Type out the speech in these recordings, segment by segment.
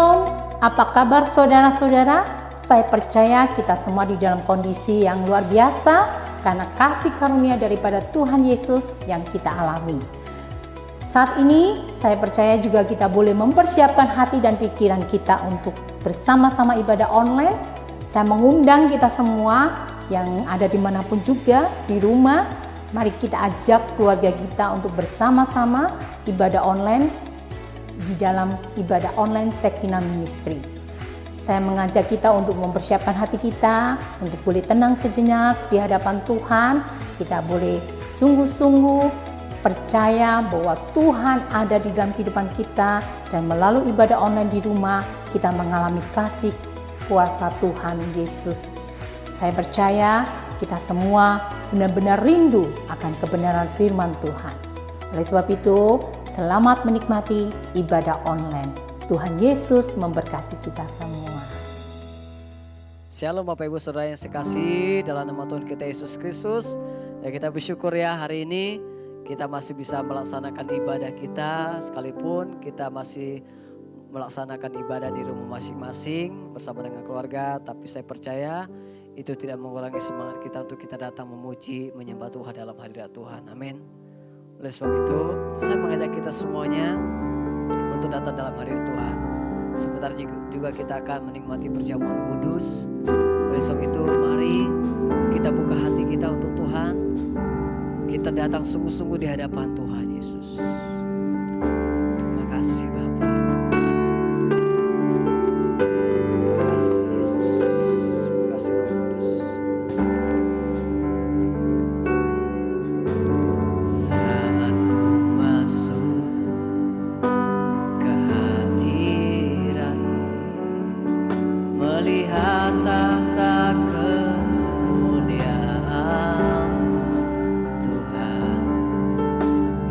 Shalom, apa kabar saudara-saudara? Saya percaya kita semua di dalam kondisi yang luar biasa karena kasih karunia daripada Tuhan Yesus yang kita alami. Saat ini saya percaya juga kita boleh mempersiapkan hati dan pikiran kita untuk bersama-sama ibadah online. Saya mengundang kita semua yang ada dimanapun juga di rumah. Mari kita ajak keluarga kita untuk bersama-sama ibadah online di dalam ibadah online Shekinah Ministry. Saya mengajak kita untuk mempersiapkan hati kita, untuk boleh tenang sejenak di hadapan Tuhan. Kita boleh sungguh-sungguh percaya bahwa Tuhan ada di dalam kehidupan kita, dan melalui ibadah online di rumah, kita mengalami kasih kuasa Tuhan Yesus. Saya percaya kita semua benar-benar rindu akan kebenaran firman Tuhan. Oleh sebab itu, selamat menikmati ibadah online. Tuhan Yesus memberkati kita semua. Shalom Bapak Ibu Saudara yang sekasih dalam nama Tuhan kita Yesus Kristus. Ya, kita bersyukur ya hari ini kita masih bisa melaksanakan ibadah kita, sekalipun kita masih melaksanakan ibadah di rumah masing-masing bersama dengan keluarga. Tapi saya percaya itu tidak mengurangi semangat kita untuk kita datang memuji, menyembah Tuhan dalam hadirat Tuhan. Amin. Oleh sebab itu, saya mengajak kita semuanya untuk datang dalam hadirat Tuhan. Sebentar juga kita akan menikmati perjamuan kudus. Oleh sebab itu, mari kita buka hati kita untuk Tuhan. Kita datang sungguh-sungguh di hadapan Tuhan Yesus. Terima kasih Bapa. Terima kasih Yesus. Terima kasih Roh Kudus.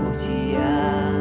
Pujian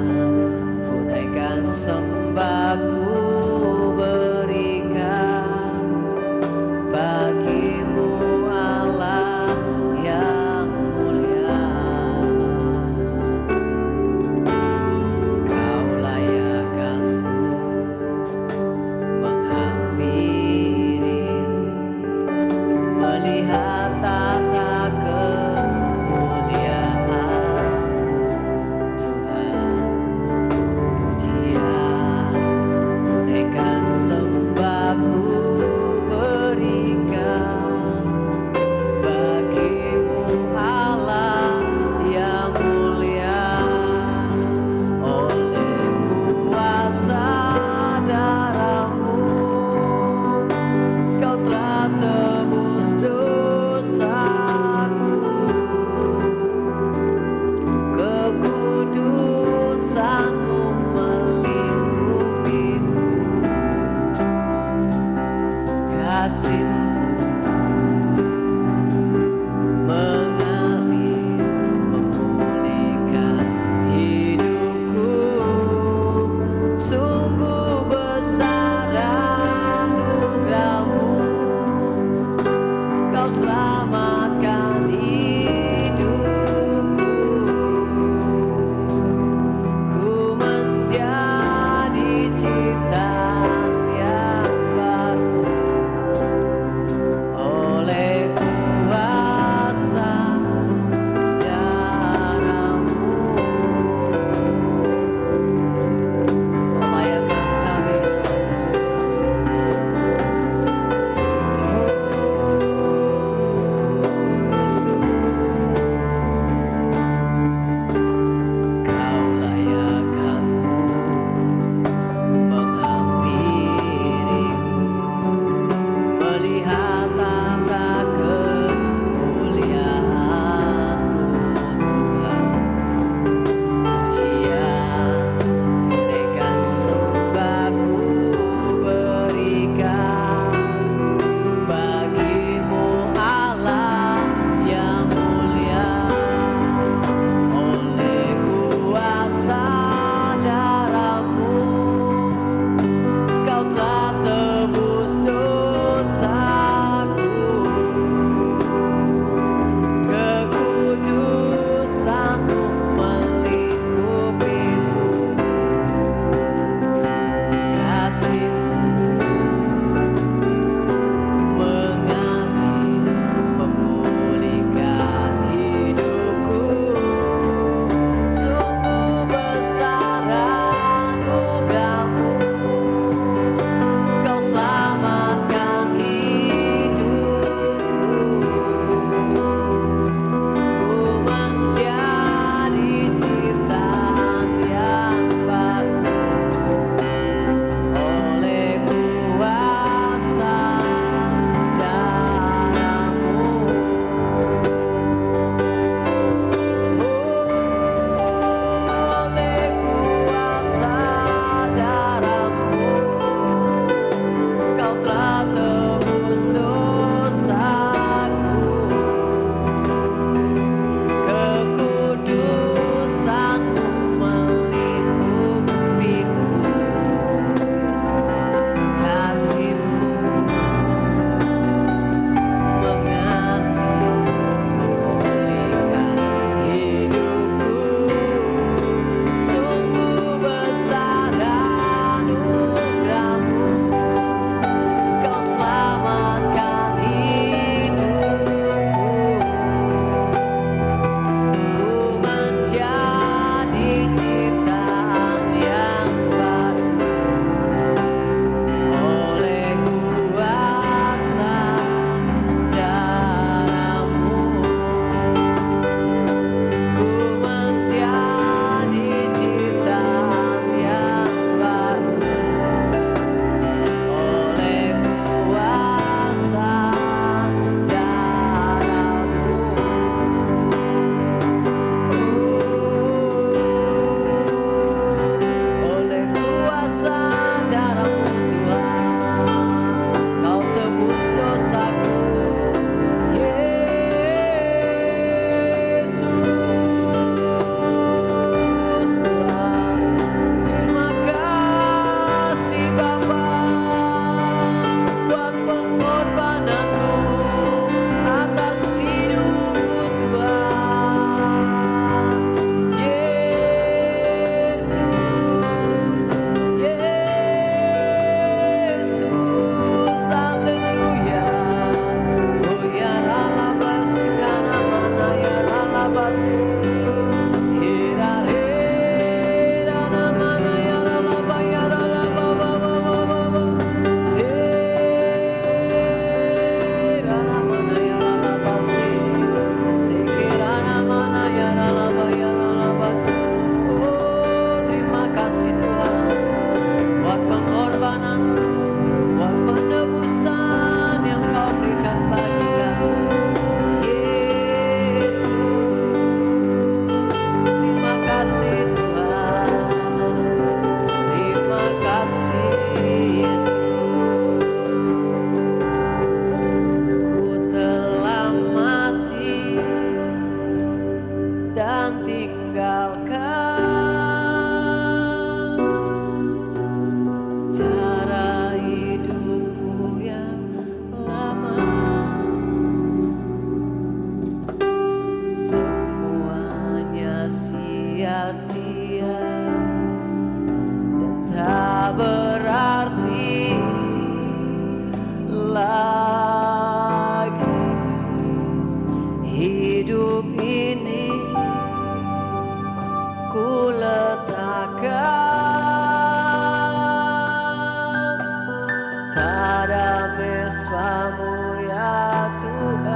mesra-mu ya Tuhan.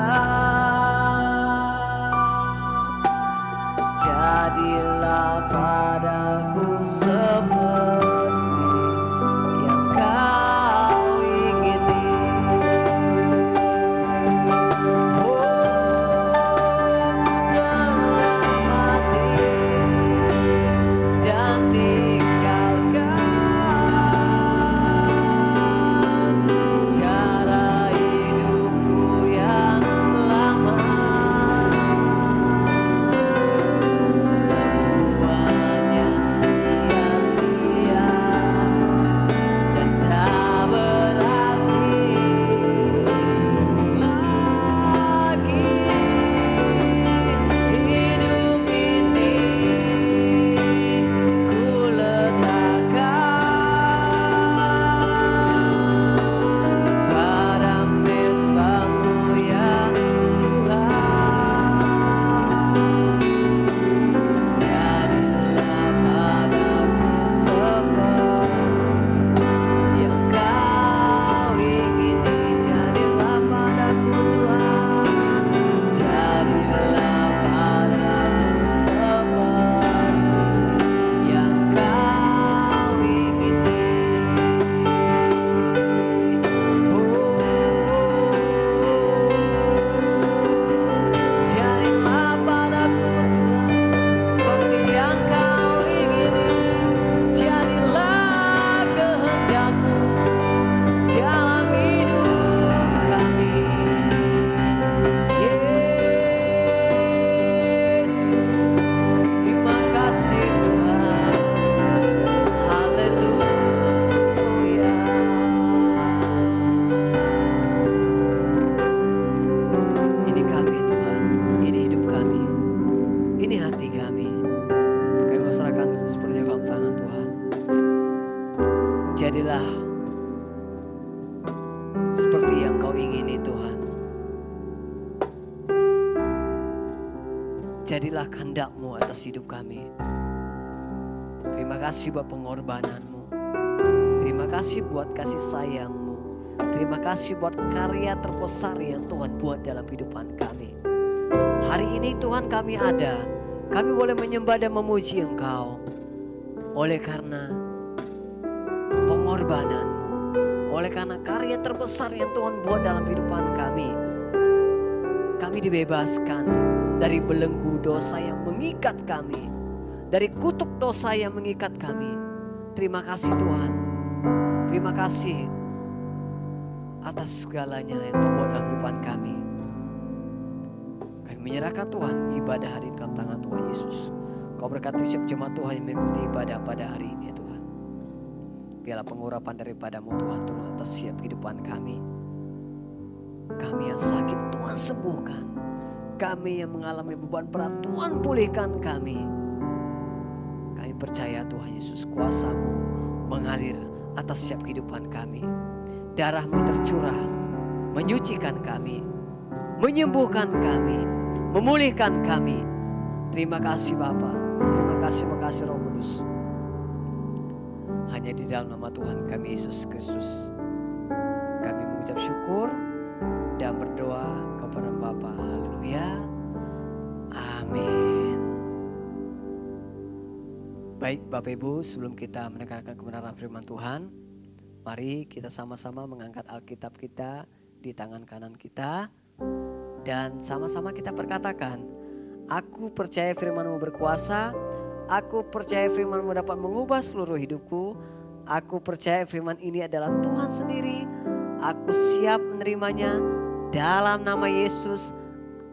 Jadilah padaku seperti yang Kau ingini. Oh, ku telah mati dan tinggalkan cara hidupku yang lama. Semuanya sia-sia dan tak berarti lagi. Hidup ini ku letakkan pada mesra-mu ya Tuhan. Jadilah padaku seperti yang Kau ingini. Jadilah padaku Tuhan. Jadilah padaku seperti yang Kau ingini. Jadilah padaku Tuhan seperti yang Kau ingini. Jadilah kehendak-Mu dalam hidup kami. Yesus, terima kasih Tuhan. Haleluya. Ini kami Tuhan, ini hidup kami, ini hati kami. Kami serahkan sepenuhnya dalam tangan Tuhan. Jadilah seperti yang Kau ingini Tuhan. Jadilah kehendak-Mu atas hidup kami. Terima kasih buat pengorbanan-Mu. Terima kasih buat kasih sayang-Mu. Terima kasih buat karya terbesar yang Tuhan buat dalam kehidupan kami. Hari ini Tuhan kami ada. Kami boleh menyembah dan memuji Engkau. Oleh karena pengorbanan-Mu. Oleh karena karya terbesar yang Tuhan buat dalam kehidupan kami. Kami dibebaskan dari belenggu dosa yang mengikat kami. Dari kutuk dosa yang mengikat kami. Terima kasih Tuhan. Terima kasih atas segalanya yang Kau buat dalam kehidupan kami. Kami menyerahkan Tuhan ibadah hari ini dalam tangan Tuhan Yesus. Kau berkati setiap jemaat Tuhan yang mengikuti ibadah pada hari ini ya Tuhan. Biarlah pengurapan daripada-Mu Tuhan turun atas setiap kehidupan kami. Kami yang sakit Tuhan sembuhkan. Kami yang mengalami beban berat Tuhan pulihkan kami. Kami percaya Tuhan Yesus kuasa-Mu mengalir atas setiap kehidupan kami. Darah-Mu tercurah menyucikan kami, menyembuhkan kami, memulihkan kami. Terima kasih Bapa. Terima kasih Roh Kudus. Hanya di dalam nama Tuhan kami Yesus Kristus kami mengucap syukur dan berdoa kepada Bapa. Haleluya. Amin. Baik Bapak Ibu, sebelum kita menekankan kebenaran firman Tuhan, mari kita sama-sama mengangkat Alkitab kita di tangan kanan kita dan sama-sama kita perkatakan, aku percaya firman-Mu berkuasa, aku percaya firman-Mu dapat mengubah seluruh hidupku, aku percaya firman ini adalah Tuhan sendiri, aku siap menerimanya dalam nama Yesus.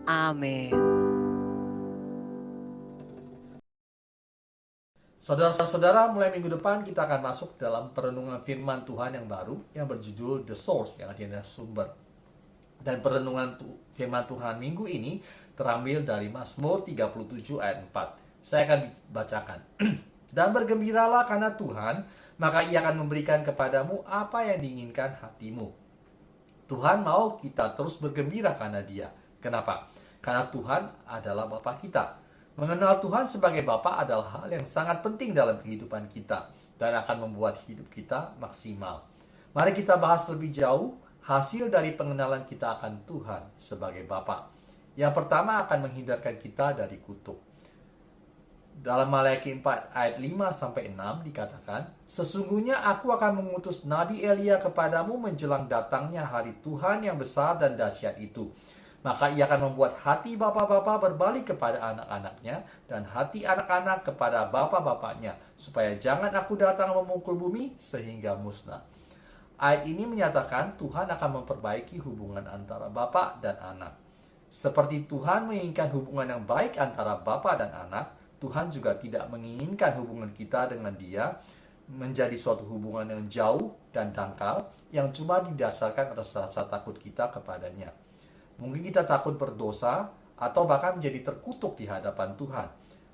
Amin. Saudara-saudara, mulai minggu depan kita akan masuk dalam perenungan firman Tuhan yang baru yang berjudul The Source, yang artinya sumber. Dan perenungan firman Tuhan minggu ini terambil dari Mazmur 37 ayat 4. Saya akan bacakan. Dan bergembiralah karena Tuhan, maka Ia akan memberikan kepadamu apa yang diinginkan hatimu. Tuhan mau kita terus bergembira karena Dia. Kenapa? Karena Tuhan adalah Bapa kita. Mengenal Tuhan sebagai Bapa adalah hal yang sangat penting dalam kehidupan kita dan akan membuat hidup kita maksimal. Mari kita bahas lebih jauh hasil dari pengenalan kita akan Tuhan sebagai Bapa. Yang pertama akan menghindarkan kita dari kutuk. Dalam Maleakhi 4 ayat 5-6 dikatakan, "Sesungguhnya aku akan mengutus Nabi Elia kepadamu menjelang datangnya hari Tuhan yang besar dan dahsyat itu. Maka ia akan membuat hati bapa-bapa berbalik kepada anak-anaknya, dan hati anak-anak kepada bapa-bapaknya, supaya jangan aku datang memukul bumi sehingga musnah." Ayat ini menyatakan Tuhan akan memperbaiki hubungan antara bapa dan anak. Seperti Tuhan menginginkan hubungan yang baik antara bapa dan anak, Tuhan juga tidak menginginkan hubungan kita dengan Dia menjadi suatu hubungan yang jauh dan dangkal yang cuma didasarkan atas rasa takut kita kepadanya. Mungkin kita takut berdosa atau bahkan menjadi terkutuk di hadapan Tuhan.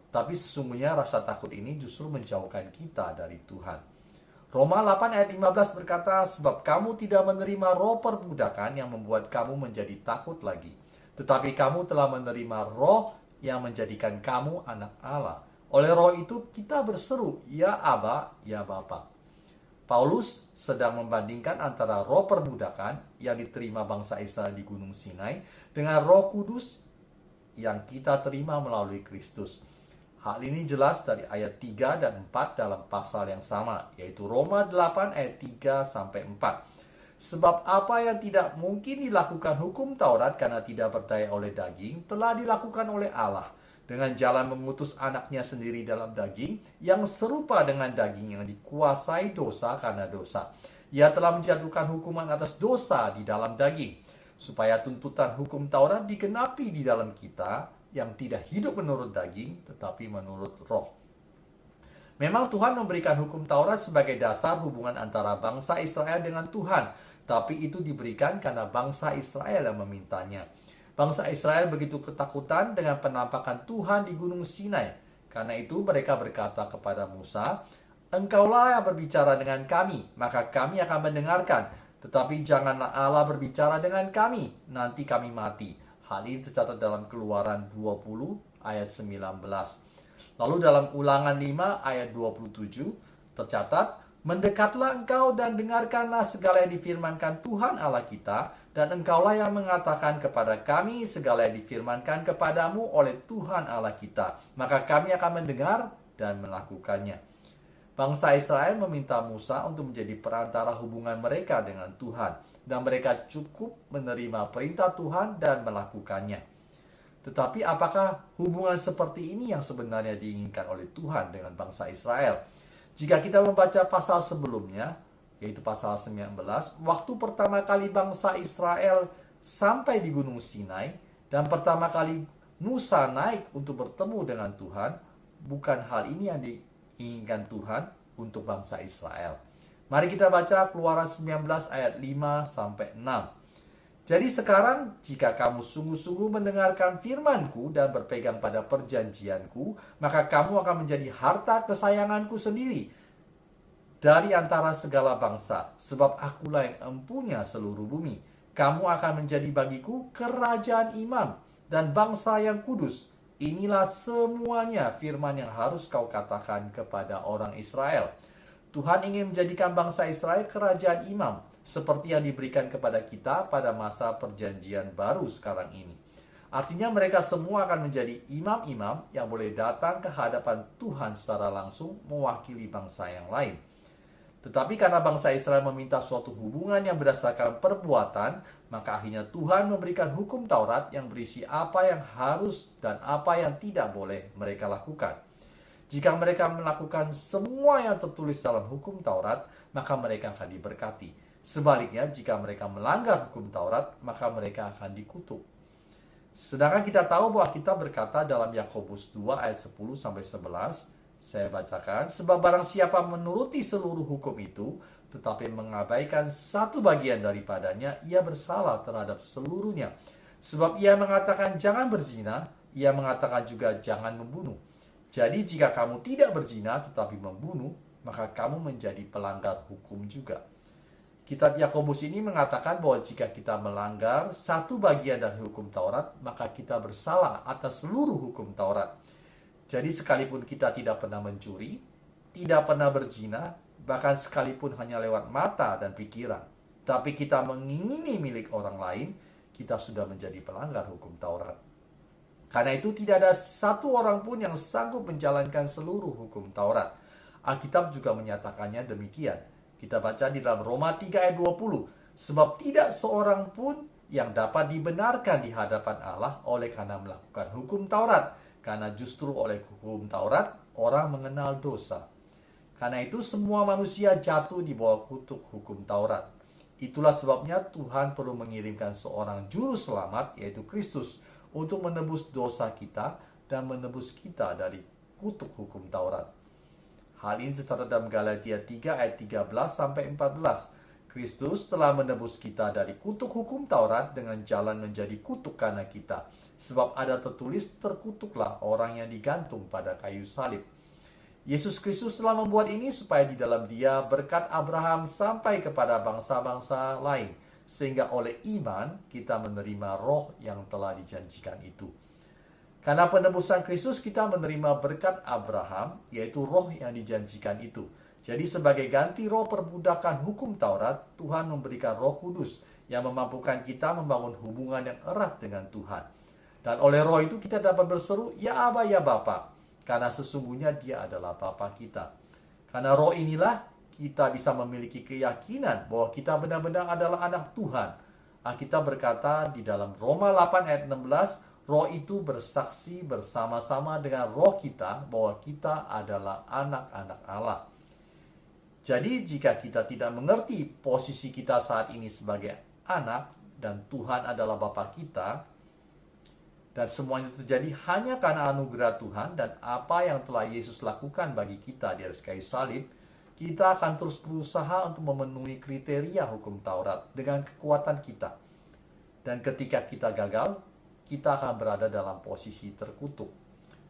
Tapi sesungguhnya rasa takut ini justru menjauhkan kita dari Tuhan. Roma 8 ayat 15 berkata, "Sebab kamu tidak menerima roh perbudakan yang membuat kamu menjadi takut lagi. Tetapi kamu telah menerima roh yang menjadikan kamu anak Allah. Oleh roh itu kita berseru, ya Aba, ya Bapa." Paulus sedang membandingkan antara roh perbudakan yang diterima bangsa Israel di Gunung Sinai dengan Roh Kudus yang kita terima melalui Kristus. Hal ini jelas dari ayat 3 dan 4 dalam pasal yang sama, yaitu Roma 8 ayat 3-4. "Sebab apa yang tidak mungkin dilakukan hukum Taurat karena tidak berdaya oleh daging, telah dilakukan oleh Allah dengan jalan mengutus anaknya sendiri dalam daging, yang serupa dengan daging yang dikuasai dosa karena dosa. Ia telah menjatuhkan hukuman atas dosa di dalam daging, supaya tuntutan hukum Taurat digenapi di dalam kita, yang tidak hidup menurut daging, tetapi menurut roh." Memang Tuhan memberikan hukum Taurat sebagai dasar hubungan antara bangsa Israel dengan Tuhan, tapi itu diberikan karena bangsa Israel yang memintanya. Bangsa Israel begitu ketakutan dengan penampakan Tuhan di Gunung Sinai. Karena itu mereka berkata kepada Musa, "Engkaulah yang berbicara dengan kami, maka kami akan mendengarkan. Tetapi janganlah Allah berbicara dengan kami, nanti kami mati." Hal ini tercatat dalam Keluaran 20 ayat 19. Lalu dalam Ulangan 5 ayat 27 tercatat, "Mendekatlah engkau dan dengarkanlah segala yang difirmankan Tuhan Allah kita, dan engkaulah yang mengatakan kepada kami segala yang difirmankan kepadamu oleh Tuhan Allah kita. Maka kami akan mendengar dan melakukannya." Bangsa Israel meminta Musa untuk menjadi perantara hubungan mereka dengan Tuhan, dan mereka cukup menerima perintah Tuhan dan melakukannya. Tetapi apakah hubungan seperti ini yang sebenarnya diinginkan oleh Tuhan dengan bangsa Israel? Jika kita membaca pasal sebelumnya, yaitu pasal 19, waktu pertama kali bangsa Israel sampai di Gunung Sinai, dan pertama kali Musa naik untuk bertemu dengan Tuhan, bukan hal ini yang diinginkan Tuhan untuk bangsa Israel. Mari kita baca Keluaran 19 ayat 5-6. "Jadi sekarang, jika kamu sungguh-sungguh mendengarkan firman-Ku dan berpegang pada perjanjian-Ku, maka kamu akan menjadi harta kesayangan-Ku sendiri dari antara segala bangsa, sebab Akulah yang empunya seluruh bumi. Kamu akan menjadi bagiku kerajaan imam dan bangsa yang kudus. Inilah semuanya firman yang harus kau katakan kepada orang Israel." Tuhan ingin menjadikan bangsa Israel kerajaan imam, seperti yang diberikan kepada kita pada masa perjanjian baru sekarang ini. Artinya mereka semua akan menjadi imam-imam yang boleh datang ke hadapan Tuhan secara langsung mewakili bangsa yang lain. Tetapi karena bangsa Israel meminta suatu hubungan yang berdasarkan perbuatan, maka akhirnya Tuhan memberikan hukum Taurat yang berisi apa yang harus dan apa yang tidak boleh mereka lakukan. Jika mereka melakukan semua yang tertulis dalam hukum Taurat, maka mereka akan diberkati. Sebaliknya, jika mereka melanggar hukum Taurat, maka mereka akan dikutuk. Sedangkan kita tahu bahwa kita berkata dalam Yakobus 2 ayat 10-11, saya bacakan, "Sebab barang siapa menuruti seluruh hukum itu, tetapi mengabaikan satu bagian daripadanya, ia bersalah terhadap seluruhnya. Sebab ia mengatakan jangan berzina, ia mengatakan juga jangan membunuh. Jadi jika kamu tidak berzina tetapi membunuh, maka kamu menjadi pelanggar hukum juga." Kitab Yakobus ini mengatakan bahwa jika kita melanggar satu bagian dari hukum Taurat, maka kita bersalah atas seluruh hukum Taurat. Jadi sekalipun kita tidak pernah mencuri, tidak pernah berzina, bahkan sekalipun hanya lewat mata dan pikiran, Tapi kita mengingini milik orang lain, kita sudah menjadi pelanggar hukum Taurat. Karena itu tidak ada satu orang pun yang sanggup menjalankan seluruh hukum Taurat. Alkitab juga menyatakannya demikian. Kita baca di dalam Roma 3 ayat 20. Sebab tidak seorang pun yang dapat dibenarkan di hadapan Allah oleh karena melakukan hukum Taurat. Karena justru oleh hukum Taurat, orang mengenal dosa. Karena itu semua manusia jatuh di bawah kutuk hukum Taurat. Itulah sebabnya Tuhan perlu mengirimkan seorang juru selamat, yaitu Kristus, untuk menebus dosa kita dan menebus kita dari kutuk hukum Taurat. Hal ini tercatat dalam Galatia 3 ayat 13 sampai 14. Kristus telah menebus kita dari kutuk hukum Taurat dengan jalan menjadi kutuk karena kita. Sebab ada tertulis, terkutuklah orang yang digantung pada kayu salib. Yesus Kristus telah membuat ini supaya di dalam Dia berkat Abraham sampai kepada bangsa-bangsa lain, sehingga oleh iman kita menerima roh yang telah dijanjikan itu. Karena penebusan Kristus kita menerima berkat Abraham, yaitu roh yang dijanjikan itu. Jadi sebagai ganti roh perbudakan hukum Taurat, Tuhan memberikan Roh Kudus yang memampukan kita membangun hubungan yang erat dengan Tuhan. Dan oleh roh itu kita dapat berseru, ya Aba, ya Bapa. Karena sesungguhnya Dia adalah Bapa kita. Karena roh inilah kita bisa memiliki keyakinan bahwa kita benar-benar adalah anak Tuhan. Alkitab berkata di dalam Roma 8 ayat 16, roh itu bersaksi bersama-sama dengan roh kita bahwa kita adalah anak-anak Allah. Jadi jika kita tidak mengerti posisi kita saat ini sebagai anak dan Tuhan adalah Bapa kita, dan semuanya terjadi hanya karena anugerah Tuhan dan apa yang telah Yesus lakukan bagi kita di atas kayu salib, kita akan terus berusaha untuk memenuhi kriteria hukum Taurat dengan kekuatan kita. Dan ketika kita gagal, kita akan berada dalam posisi terkutuk.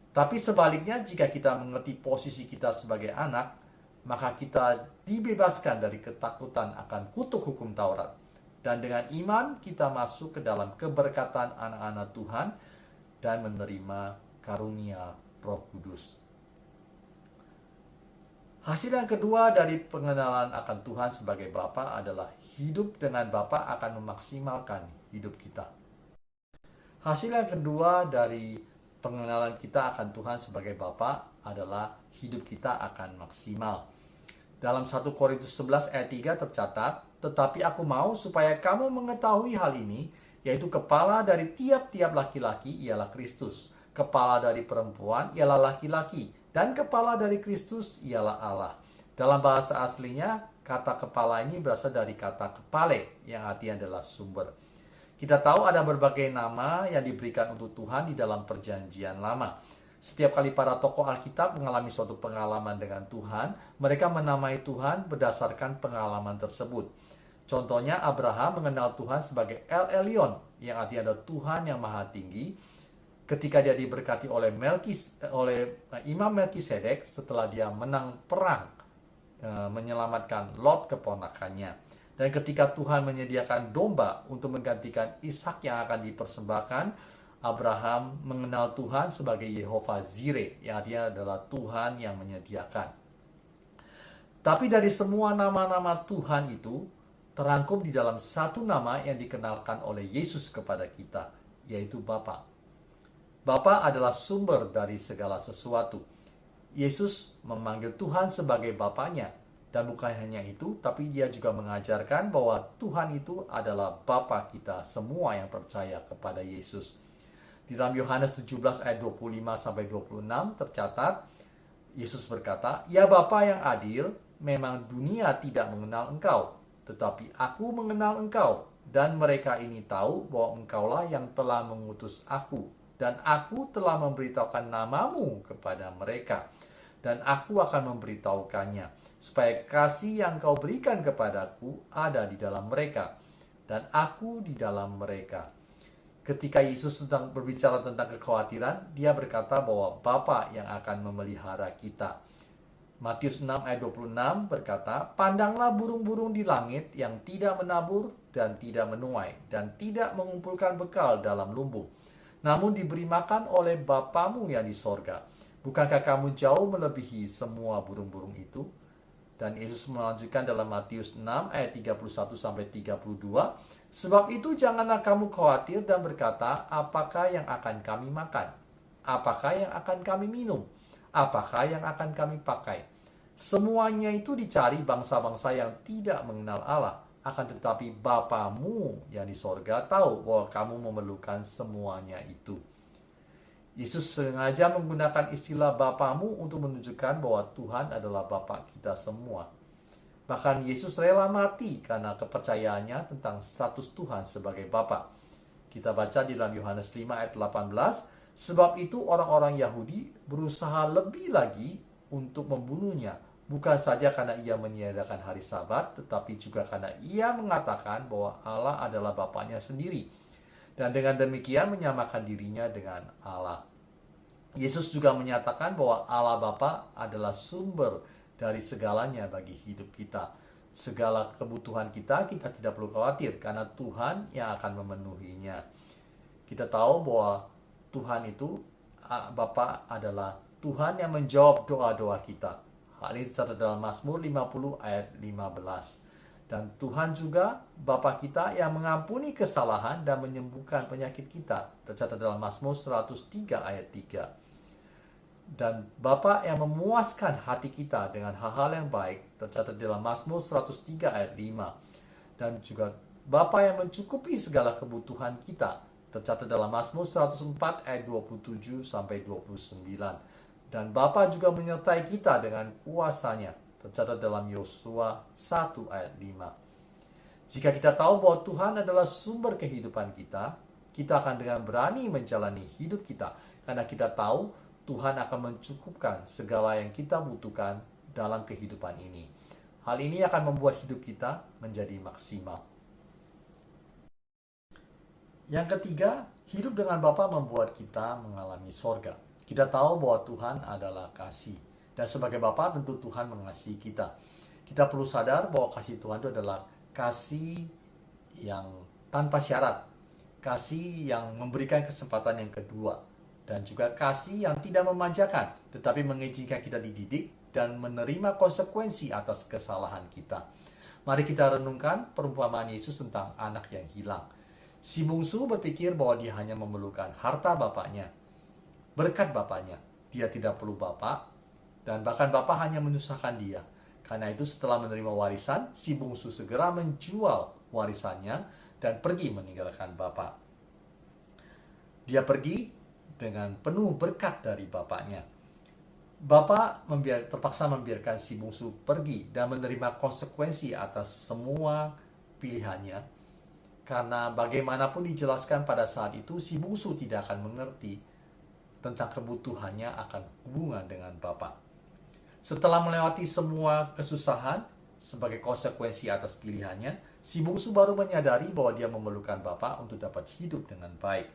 Tapi sebaliknya, jika kita mengerti posisi kita sebagai anak, maka kita dibebaskan dari ketakutan akan kutuk hukum Taurat. Dan dengan iman, kita masuk ke dalam keberkatan anak-anak Tuhan dan menerima karunia Roh Kudus. Hasil yang kedua dari pengenalan akan Tuhan sebagai Bapa adalah hidup dengan Bapa akan memaksimalkan hidup kita. Hasil yang kedua dari pengenalan kita akan Tuhan sebagai Bapa adalah hidup kita akan maksimal. Dalam 1 Korintus 11 ayat 3 tercatat, tetapi aku mau supaya kamu mengetahui hal ini, yaitu kepala dari tiap-tiap laki-laki ialah Kristus, kepala dari perempuan ialah laki-laki, dan kepala dari Kristus ialah Allah. Dalam bahasa aslinya, kata kepala ini berasal dari kata kepale, yang artinya adalah sumber. Kita tahu ada berbagai nama yang diberikan untuk Tuhan di dalam perjanjian lama. Setiap kali para tokoh Alkitab mengalami suatu pengalaman dengan Tuhan, mereka menamai Tuhan berdasarkan pengalaman tersebut. Contohnya, Abraham mengenal Tuhan sebagai El Elyon, yang artinya adalah Tuhan yang maha tinggi, ketika dia diberkati oleh Imam Melkisedek setelah dia menang perang, menyelamatkan Lot keponakannya. Dan ketika Tuhan menyediakan domba untuk menggantikan Ishak yang akan dipersembahkan, Abraham mengenal Tuhan sebagai Yehova Jireh, yang artinya adalah Tuhan yang menyediakan. Tapi dari semua nama-nama Tuhan itu, terangkum di dalam satu nama yang dikenalkan oleh Yesus kepada kita, yaitu Bapa. Bapa adalah sumber dari segala sesuatu. Yesus memanggil Tuhan sebagai Bapanya, dan bukan hanya itu, tapi Dia juga mengajarkan bahwa Tuhan itu adalah Bapa kita semua yang percaya kepada Yesus. Di dalam Yohanes 17 ayat 25-26 tercatat, Yesus berkata, "Ya Bapa yang adil, memang dunia tidak mengenal Engkau, tetapi aku mengenal Engkau, dan mereka ini tahu bahwa Engkaulah yang telah mengutus aku, dan aku telah memberitahukan namamu kepada mereka, dan aku akan memberitahukannya, supaya kasih yang Kau berikan kepadaku ada di dalam mereka, dan aku di dalam mereka." Ketika Yesus sedang berbicara tentang kekhawatiran, Dia berkata bahwa Bapa yang akan memelihara kita. Matius 6 ayat 26 berkata, "Pandanglah burung-burung di langit yang tidak menabur dan tidak menuai dan tidak mengumpulkan bekal dalam lumbung, namun diberi makan oleh Bapamu yang di sorga. Bukankah kamu jauh melebihi semua burung-burung itu?" Dan Yesus melanjutkan dalam Matius 6 ayat 31 sampai 32, sebab itu janganlah kamu khawatir dan berkata, apakah yang akan kami makan? Apakah yang akan kami minum? Apakah yang akan kami pakai? Semuanya itu dicari bangsa-bangsa yang tidak mengenal Allah. Akan tetapi Bapamu yang di sorga tahu bahwa kamu memerlukan semuanya itu. Yesus sengaja menggunakan istilah Bapamu untuk menunjukkan bahwa Tuhan adalah Bapa kita semua. Bahkan Yesus rela mati karena kepercayaannya tentang status Tuhan sebagai Bapa. Kita baca di dalam Yohanes 5 ayat 18, sebab itu orang-orang Yahudi berusaha lebih lagi untuk membunuhnya, bukan saja karena ia meniadakan hari Sabat, tetapi juga karena ia mengatakan bahwa Allah adalah Bapanya sendiri. Dan dengan demikian menyamakan dirinya dengan Allah. Yesus juga menyatakan bahwa Allah Bapa adalah sumber dari segalanya bagi hidup kita. Segala kebutuhan kita tidak perlu khawatir karena Tuhan yang akan memenuhinya. Kita tahu bahwa Tuhan itu, Bapa adalah Tuhan yang menjawab doa-doa kita. Hal ini tercatat dalam Mazmur 50 ayat 15. Dan Tuhan juga Bapa kita yang mengampuni kesalahan dan menyembuhkan penyakit kita. Tercatat dalam Mazmur 103 ayat 3. Dan Bapa yang memuaskan hati kita dengan hal-hal yang baik. Tercatat dalam Mazmur 103 ayat 5. Dan juga Bapa yang mencukupi segala kebutuhan kita. Tercatat dalam Mazmur 104 ayat 27 sampai 29. Dan Bapa juga menyertai kita dengan kuasanya. Tercatat dalam Yosua 1 ayat 5. Jika kita tahu bahwa Tuhan adalah sumber kehidupan kita, kita akan dengan berani menjalani hidup kita. Karena kita tahu Tuhan akan mencukupkan segala yang kita butuhkan dalam kehidupan ini. Hal ini akan membuat hidup kita menjadi maksimal. Yang ketiga, hidup dengan Bapa membuat kita mengalami sorga. Kita tahu bahwa Tuhan adalah kasih. Dan sebagai Bapa tentu Tuhan mengasihi kita. Kita perlu sadar bahwa kasih Tuhan itu adalah kasih yang tanpa syarat. Kasih yang memberikan kesempatan yang kedua. Dan juga kasih yang tidak memanjakan, tetapi mengizinkan kita dididik dan menerima konsekuensi atas kesalahan kita. Mari kita renungkan perumpamaan Yesus tentang anak yang hilang. Si bungsu berpikir bahwa dia hanya memerlukan harta bapaknya, berkat bapaknya. Dia tidak perlu bapak, dan bahkan bapak hanya menyusahkan dia. Karena itu setelah menerima warisan, si bungsu segera menjual warisannya dan pergi meninggalkan bapak. Dia pergi dengan penuh berkat dari bapaknya. Bapak terpaksa membiarkan si bungsu pergi dan menerima konsekuensi atas semua pilihannya. Karena bagaimanapun dijelaskan pada saat itu, si bungsu tidak akan mengerti tentang kebutuhannya akan hubungan dengan bapak. Setelah melewati semua kesusahan sebagai konsekuensi atas pilihannya, si bungsu baru menyadari bahwa dia memerlukan bapak untuk dapat hidup dengan baik.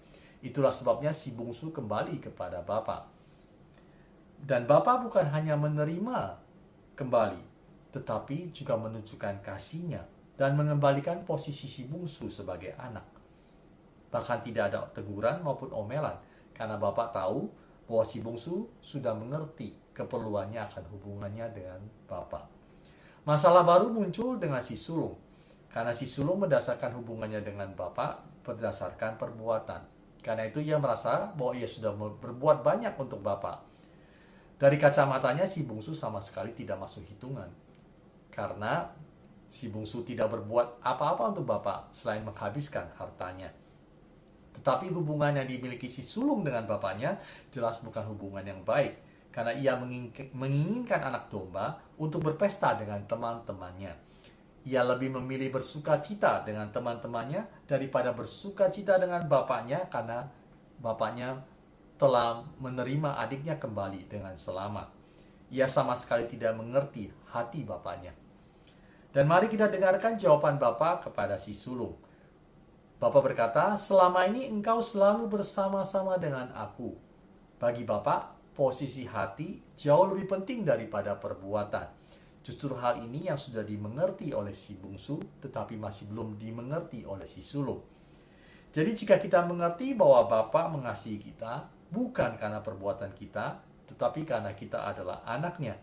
Itulah sebabnya si bungsu kembali kepada bapak. Dan bapak bukan hanya menerima kembali, tetapi juga menunjukkan kasihnya dan mengembalikan posisi si bungsu sebagai anak. Bahkan tidak ada teguran maupun omelan, karena bapak tahu bahwa si bungsu sudah mengerti keperluannya akan hubungannya dengan bapak. Masalah baru muncul dengan si sulung, karena si sulung mendasarkan hubungannya dengan bapak berdasarkan perbuatan. Karena itu ia merasa bahwa ia sudah berbuat banyak untuk bapak. Dari kacamatanya si bungsu sama sekali tidak masuk hitungan, karena si bungsu tidak berbuat apa-apa untuk bapak selain menghabiskan hartanya. Tetapi hubungan yang dimiliki si sulung dengan bapaknya jelas bukan hubungan yang baik, karena ia menginginkan anak domba untuk berpesta dengan teman-temannya. Ia lebih memilih bersuka cita dengan teman-temannya daripada bersuka cita dengan bapaknya, karena bapaknya telah menerima adiknya kembali dengan selamat. Ia sama sekali tidak mengerti hati bapaknya. Dan mari kita dengarkan jawaban bapak kepada si sulung. Bapak berkata, selama ini engkau selalu bersama-sama dengan aku. Bagi bapak, posisi hati jauh lebih penting daripada perbuatan. Justru hal ini yang sudah dimengerti oleh si bungsu, tetapi masih belum dimengerti oleh si sulung. Jadi jika kita mengerti bahwa Bapa mengasihi kita, bukan karena perbuatan kita, tetapi karena kita adalah anaknya.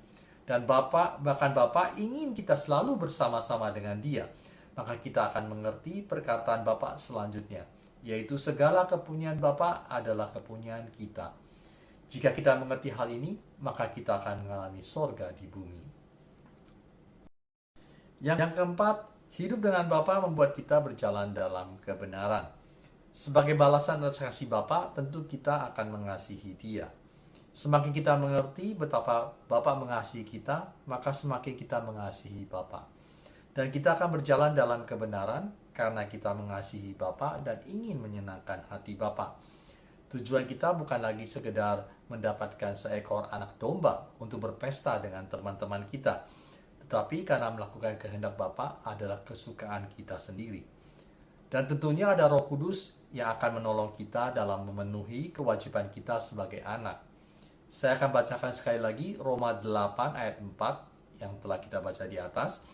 Dan bahkan Bapa ingin kita selalu bersama-sama dengan Dia. Maka kita akan mengerti perkataan Bapa selanjutnya, yaitu segala kepunyaan Bapa adalah kepunyaan kita. Jika kita mengerti hal ini, maka kita akan mengalami sorga di bumi. Yang keempat, hidup dengan Bapa membuat kita berjalan dalam kebenaran. Sebagai balasan atas kasih Bapa, tentu kita akan mengasihi Dia. Semakin kita mengerti betapa Bapa mengasihi kita, maka semakin kita mengasihi Bapa. Dan kita akan berjalan dalam kebenaran karena kita mengasihi Bapa dan ingin menyenangkan hati Bapa. Tujuan kita bukan lagi sekedar mendapatkan seekor anak domba untuk berpesta dengan teman-teman kita, tetapi karena melakukan kehendak Bapa adalah kesukaan kita sendiri. Dan tentunya ada Roh Kudus yang akan menolong kita dalam memenuhi kewajiban kita sebagai anak. Saya akan bacakan sekali lagi Roma 8 ayat 4 yang telah kita baca di atas.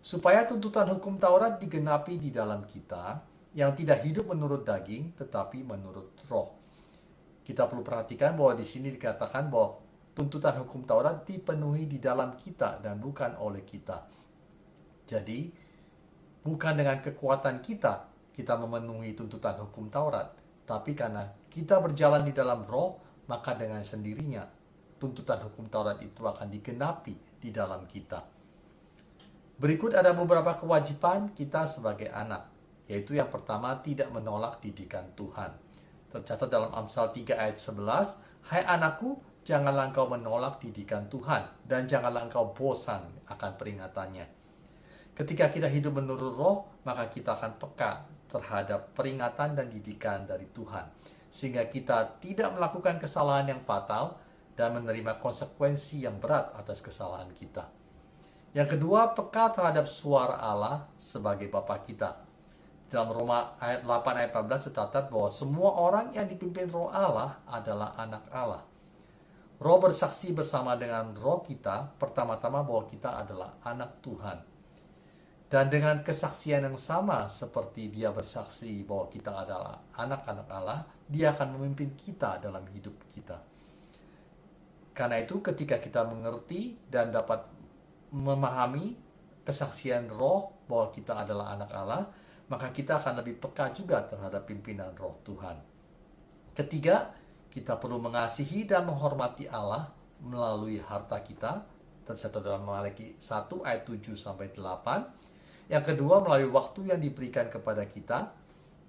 Supaya tuntutan hukum Taurat digenapi di dalam kita, yang tidak hidup menurut daging, tetapi menurut roh. Kita perlu perhatikan bahwa di sini dikatakan bahwa tuntutan hukum Taurat dipenuhi di dalam kita dan bukan oleh kita. Jadi, bukan dengan kekuatan kita memenuhi tuntutan hukum Taurat, tapi karena kita berjalan di dalam roh, maka dengan sendirinya tuntutan hukum Taurat itu akan digenapi di dalam kita. Berikut ada beberapa kewajiban kita sebagai anak, yaitu yang pertama, tidak menolak didikan Tuhan. Tercatat dalam Amsal 3 ayat 11, "Hai anakku, janganlah engkau menolak didikan Tuhan, dan janganlah engkau bosan akan peringatannya." Ketika kita hidup menurut roh, maka kita akan peka terhadap peringatan dan didikan dari Tuhan, sehingga kita tidak melakukan kesalahan yang fatal dan menerima konsekuensi yang berat atas kesalahan kita. Yang kedua, peka terhadap suara Allah sebagai Bapa kita. Dalam Roma 8 ayat 14 tercatat bahwa semua orang yang dipimpin Roh Allah adalah anak Allah. Roh bersaksi bersama dengan roh kita, pertama-tama bahwa kita adalah anak Tuhan. Dan dengan kesaksian yang sama seperti dia bersaksi bahwa kita adalah anak-anak Allah, dia akan memimpin kita dalam hidup kita. Karena itu ketika kita mengerti dan dapat memahami kesaksian roh bahwa kita adalah anak Allah, maka kita akan lebih peka juga terhadap pimpinan roh Tuhan. Ketiga, kita perlu mengasihi dan menghormati Allah melalui harta kita, tercatat dalam Malaki 1 ayat 7-8. Yang kedua, melalui waktu yang diberikan kepada kita,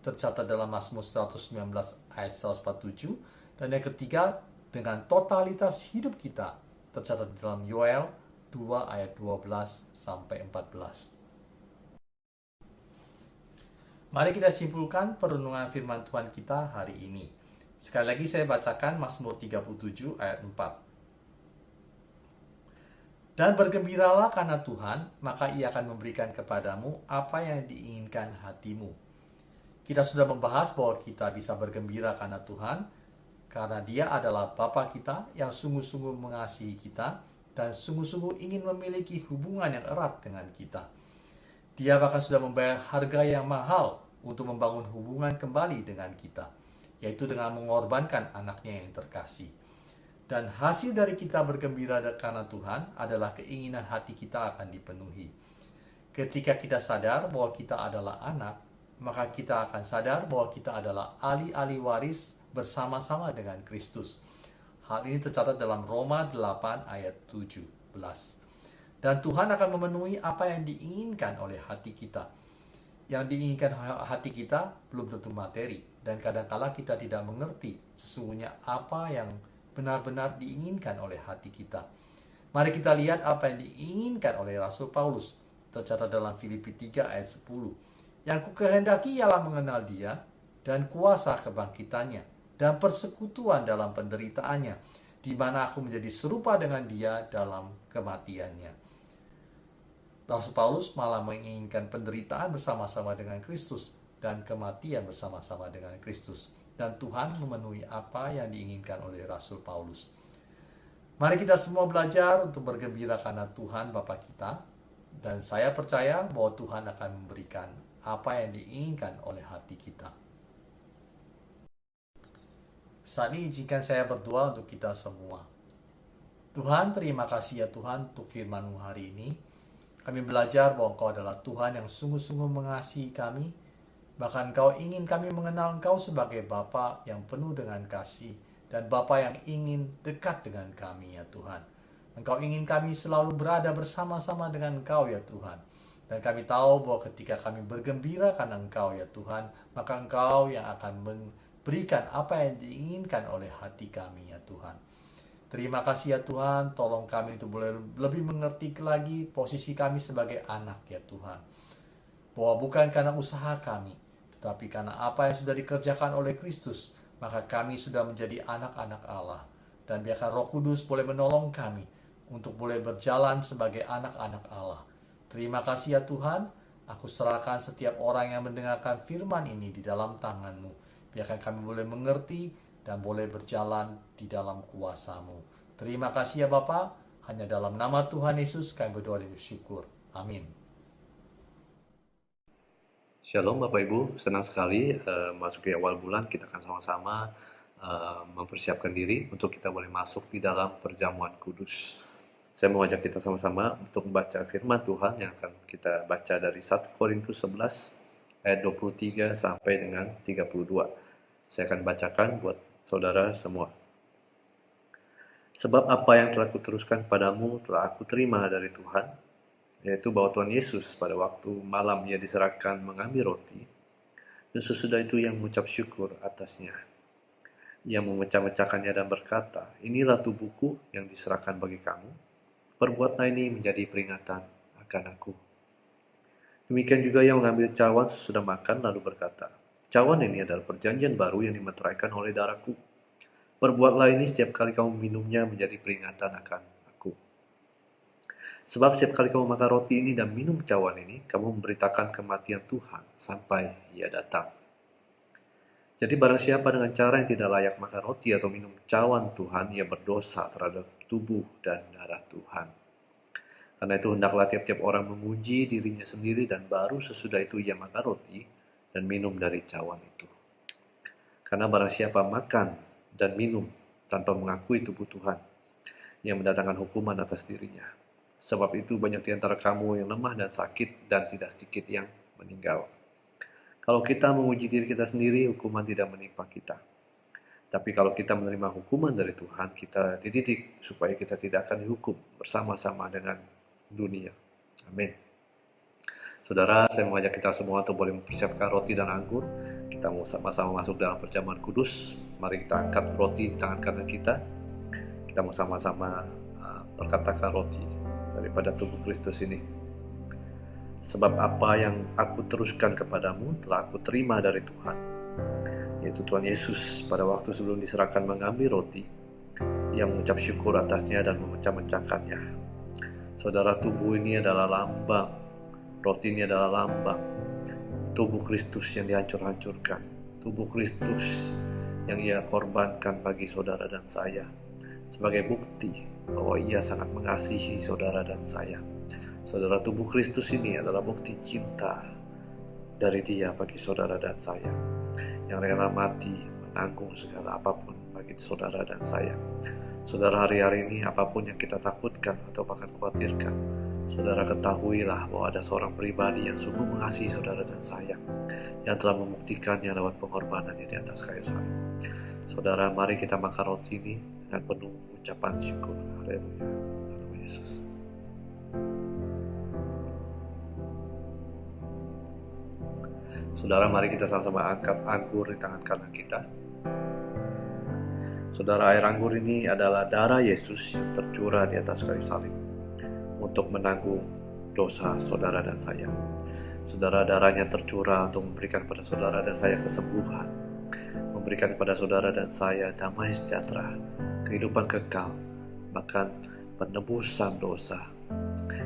tercatat dalam Mazmur 119 ayat 147. Dan yang ketiga, dengan totalitas hidup kita, tercatat dalam Yoel 2 ayat 12-14. Mari kita simpulkan perenungan firman Tuhan kita hari ini. Sekali lagi saya bacakan Mazmur 37 ayat 4. Dan bergembiralah karena Tuhan, maka Ia akan memberikan kepadamu apa yang diinginkan hatimu. Kita sudah membahas bahwa kita bisa bergembira karena Tuhan, karena Dia adalah Bapa kita yang sungguh-sungguh mengasihi kita dan sungguh-sungguh ingin memiliki hubungan yang erat dengan kita. Dia bahkan sudah membayar harga yang mahal untuk membangun hubungan kembali dengan kita, yaitu dengan mengorbankan anaknya yang terkasih. Dan hasil dari kita bergembira karena Tuhan adalah keinginan hati kita akan dipenuhi. Ketika kita sadar bahwa kita adalah anak, maka kita akan sadar bahwa kita adalah ahli-ahli waris bersama-sama dengan Kristus. Hal ini tercatat dalam Roma 8 ayat 17. Dan Tuhan akan memenuhi apa yang diinginkan oleh hati kita. Yang diinginkan hati kita belum tentu materi, dan kadang-kala kita tidak mengerti sesungguhnya apa yang benar-benar diinginkan oleh hati kita. Mari kita lihat apa yang diinginkan oleh Rasul Paulus, tercatat dalam Filipi 3 ayat 10. Yang kukehendaki ialah mengenal Dia dan kuasa kebangkitannya dan persekutuan dalam penderitaannya, di mana aku menjadi serupa dengan Dia dalam kematiannya. Rasul Paulus malah menginginkan penderitaan bersama-sama dengan Kristus dan kematian bersama-sama dengan Kristus. Dan Tuhan memenuhi apa yang diinginkan oleh Rasul Paulus. Mari kita semua belajar untuk bergembira karena Tuhan Bapa kita. Dan saya percaya bahwa Tuhan akan memberikan apa yang diinginkan oleh hati kita. Saat ini izinkan saya berdoa untuk kita semua. Tuhan, terima kasih ya Tuhan untuk firman-Mu hari ini. Kami belajar bahwa Engkau adalah Tuhan yang sungguh-sungguh mengasihi kami. Bahkan Engkau ingin kami mengenal Engkau sebagai Bapa yang penuh dengan kasih dan Bapa yang ingin dekat dengan kami ya Tuhan. Engkau ingin kami selalu berada bersama-sama dengan Engkau ya Tuhan. Dan kami tahu bahwa ketika kami bergembira karena Engkau ya Tuhan, maka Engkau yang akan memberikan apa yang diinginkan oleh hati kami ya Tuhan. Terima kasih ya Tuhan, tolong kami itu boleh lebih mengerti lagi posisi kami sebagai anak ya Tuhan. Bahwa bukan karena usaha kami, tetapi karena apa yang sudah dikerjakan oleh Kristus, maka kami sudah menjadi anak-anak Allah. Dan biarkan Roh Kudus boleh menolong kami untuk boleh berjalan sebagai anak-anak Allah. Terima kasih ya Tuhan, aku serahkan setiap orang yang mendengarkan firman ini di dalam tangan-Mu. Biarkan kami boleh mengerti dan boleh berjalan di dalam kuasa-Mu. Terima kasih ya Bapa, hanya dalam nama Tuhan Yesus kami berdoa dan bersyukur. Amin. Shalom Bapak Ibu, senang sekali masuk di awal bulan kita akan sama-sama mempersiapkan diri untuk kita boleh masuk di dalam perjamuan kudus. Saya mengajak kita sama-sama untuk membaca firman Tuhan yang akan kita baca dari 1 Korintus 11 ayat 23 sampai dengan 32. Saya akan bacakan buat saudara semua. Sebab apa yang telah kuteruskan padamu telah aku terima dari Tuhan, yaitu bahwa Tuhan Yesus pada waktu malam ia diserahkan mengambil roti, dan sesudah itu ia mengucap syukur atasnya. Ia memecah-mecahkannya dan berkata, inilah tubuhku yang diserahkan bagi kamu, perbuatlah ini menjadi peringatan akan aku. Demikian juga ia mengambil cawan sesudah makan lalu berkata, cawan ini adalah perjanjian baru yang dimeteraikan oleh darahku. Perbuatlah ini setiap kali kamu minumnya menjadi peringatan akan aku. Sebab setiap kali kamu makan roti ini dan minum cawan ini, kamu memberitakan kematian Tuhan sampai ia datang. Jadi barang siapa dengan cara yang tidak layak makan roti atau minum cawan Tuhan, ia berdosa terhadap tubuh dan darah Tuhan. Karena itu hendaklah tiap-tiap orang menguji dirinya sendiri dan baru sesudah itu ia makan roti dan minum dari cawan itu. Karena barang siapa makan dan minum tanpa mengakui tubuh Tuhan, ia mendatangkan hukuman atas dirinya. Sebab itu banyak di antara kamu yang lemah dan sakit dan tidak sedikit yang meninggal. Kalau kita menguji diri kita sendiri, hukuman tidak menimpa kita. Tapi kalau kita menerima hukuman dari Tuhan, kita dididik supaya kita tidak akan dihukum bersama-sama dengan dunia. Amin. Saudara, saya mengajak kita semua untuk boleh mempersiapkan roti dan anggur. Kita mau sama-sama masuk dalam perjamuan kudus. Mari kita angkat roti di tangan kanan kita. Kita mau sama-sama berkatakan roti daripada tubuh Kristus ini. Sebab apa yang aku teruskan kepadamu telah aku terima dari Tuhan, yaitu Tuhan Yesus pada waktu sebelum diserahkan mengambil roti, yang mengucap syukur atasnya dan memecah-mecahkannya. Saudara, tubuh ini adalah lambang, roti ini adalah lambang tubuh Kristus yang dihancur-hancurkan, tubuh Kristus yang ia korbankan bagi saudara dan saya, sebagai bukti bahwa ia sangat mengasihi saudara dan saya. Saudara, tubuh Kristus ini adalah bukti cinta dari Dia bagi saudara dan saya, yang rela mati menanggung segala apapun bagi saudara dan saya. Saudara, hari-hari ini apapun yang kita takutkan atau bahkan khawatirkan, saudara ketahuilah bahwa ada seorang pribadi yang sungguh mengasihi saudara dan saya, yang telah membuktikannya lewat pengorbanannya di atas kayu salib. Saudara, mari kita makan roti ini dengan penuh ucapan syukur. Haleluya. Dalam Yesus. Saudara, mari kita sama-sama angkat anggur di tangan kanan kita. Saudara, air anggur ini adalah darah Yesus yang tercurah di atas kayu salib untuk menanggung dosa saudara dan saya. Saudara, darahnya tercurah untuk memberikan pada saudara dan saya kesembuhan, memberikan kepada saudara dan saya damai sejahtera, kehidupan kekal, bahkan penebusan dosa.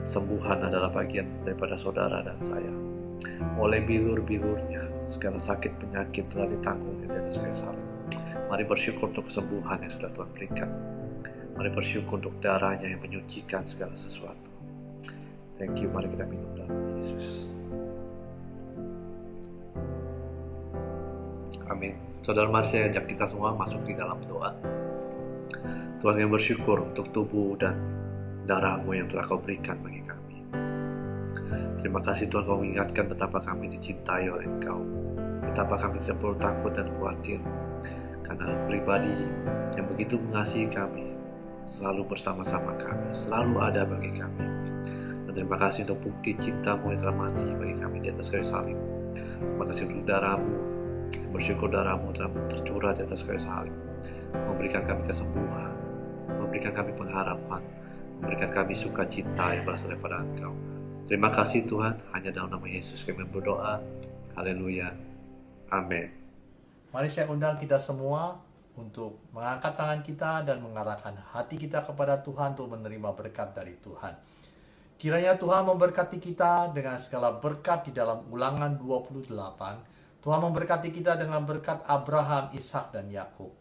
Sembuhan adalah bagian daripada saudara dan saya. Oleh bilur-bilurnya, segala sakit penyakit telah ditanggung di atas kayu salib. Mari bersyukur untuk kesembuhan yang sudah Tuhan berikan. Mari bersyukur untuk darahnya yang menyucikan segala sesuatu. Thank you, mari kita minum dalam Yesus. Amin. Saudara, mari saya ajak kita semua masuk di dalam doa. Tuhan, kami bersyukur untuk tubuh dan darah-Mu yang telah Kau berikan bagi kami. Terima kasih Tuhan, Kau mengingatkan betapa kami dicintai oleh Engkau. Betapa kami tidak perlu takut dan khawatir, karena pribadi yang begitu mengasihi kami selalu bersama-sama kami, selalu ada bagi kami. Dan terima kasih untuk bukti cinta-Mu yang telah mati bagi kami di atas kayu salib. Terima kasih untuk darah-Mu, bersyukur darah-Mu telah tercurah di atas kayu salib, memberikan kami kesembuhan, memberikan kami pengharapan, memberikan kami sukacita yang berasal daripada Engkau. Terima kasih Tuhan, hanya dalam nama Yesus kami berdoa. Haleluya. Amin. Mari saya undang kita semua untuk mengangkat tangan kita dan mengarahkan hati kita kepada Tuhan untuk menerima berkat dari Tuhan. Kiranya Tuhan memberkati kita dengan segala berkat di dalam Ulangan 28. Tuhan memberkati kita dengan berkat Abraham, Ishak, dan Yakub.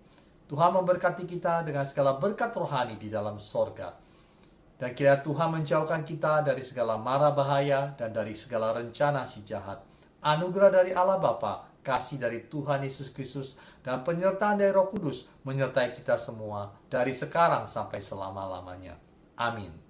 Tuhan memberkati kita dengan segala berkat rohani di dalam sorga. Dan kiranya Tuhan menjauhkan kita dari segala mara bahaya dan dari segala rencana si jahat. Anugerah dari Allah Bapa, kasih dari Tuhan Yesus Kristus, dan penyertaan dari Roh Kudus menyertai kita semua dari sekarang sampai selama-lamanya. Amin.